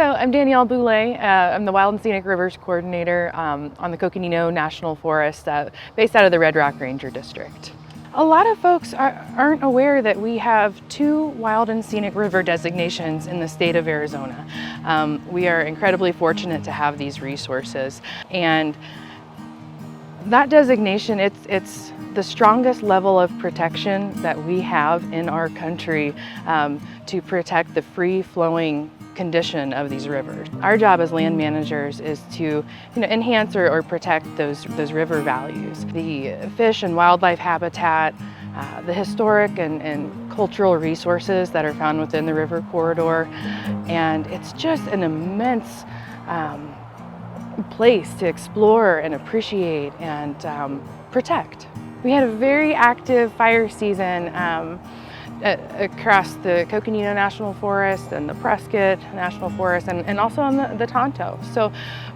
So I'm Danielle Boulais. I'm the Wild and Scenic Rivers coordinator on the Coconino National Forest based out of the Red Rock Ranger District. A lot of folks aren't aware that we have 2 Wild and Scenic River designations in the state of Arizona. We are incredibly fortunate to have these resources, and that designation, it's the strongest level of protection that we have in our country to protect the free-flowing condition of these rivers. Our job as land managers is to enhance or protect those river values. The fish and wildlife habitat, the historic and cultural resources that are found within the river corridor, and it's just an immense place to explore and appreciate and protect. We had a very active fire season across the Coconino National Forest and the Prescott National Forest and also on the Tonto. So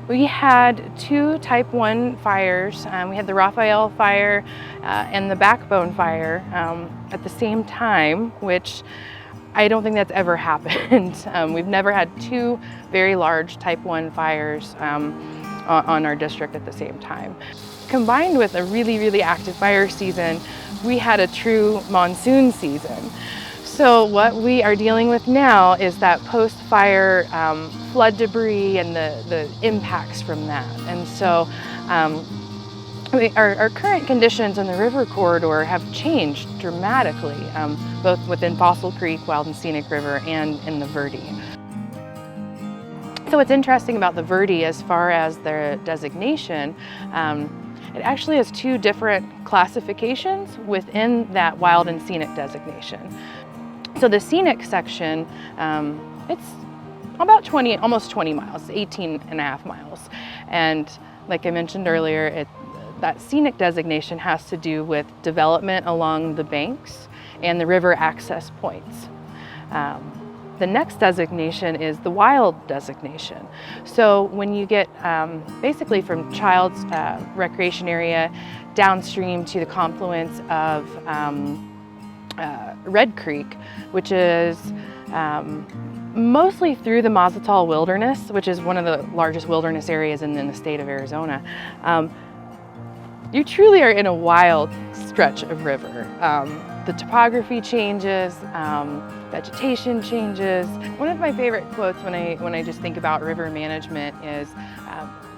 we had 2 type 1 fires. We had the Raphael fire and the Backbone fire at the same time, which I don't think that's ever happened. We've never had 2 very large type 1 fires on our district at the same time. Combined with a really active fire season, we had a true monsoon season. So what we are dealing with now is that post-fire flood debris and the impacts from that. And so our current conditions in the river corridor have changed dramatically, both within Fossil Creek, Wild and Scenic River, and in the Verde. So what's interesting about the Verde as far as their designation, it actually has 2 different classifications within that Wild and Scenic designation. So the scenic section, it's about almost 20 miles, 18 and a half miles. And like I mentioned earlier, that scenic designation has to do with development along the banks and the river access points. The next designation is the wild designation. So when you get basically from Child's recreation area downstream to the confluence of Red Creek, which is mostly through the Mazatl Wilderness, which is one of the largest wilderness areas in the state of Arizona, you truly are in a wild stretch of river. The topography changes, vegetation changes. One of my favorite quotes when I just think about river management is,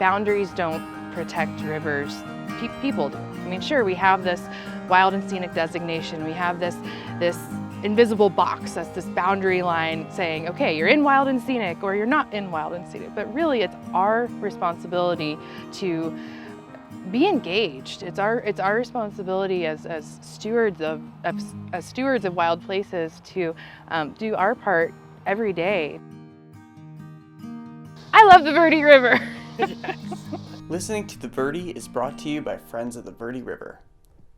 boundaries don't protect rivers, people do. I mean, sure, we have this Wild and Scenic designation, we have this invisible box, that's this boundary line saying, okay, you're in Wild and Scenic or you're not in Wild and Scenic, but really it's our responsibility to be engaged. It's our responsibility as stewards of wild places to do our part every day. I love the Verde River. Yes. Listening to the Verde is brought to you by Friends of the Verde River.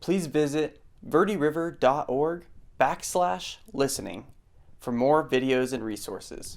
Please visit verderiver.org/listening for more videos and resources.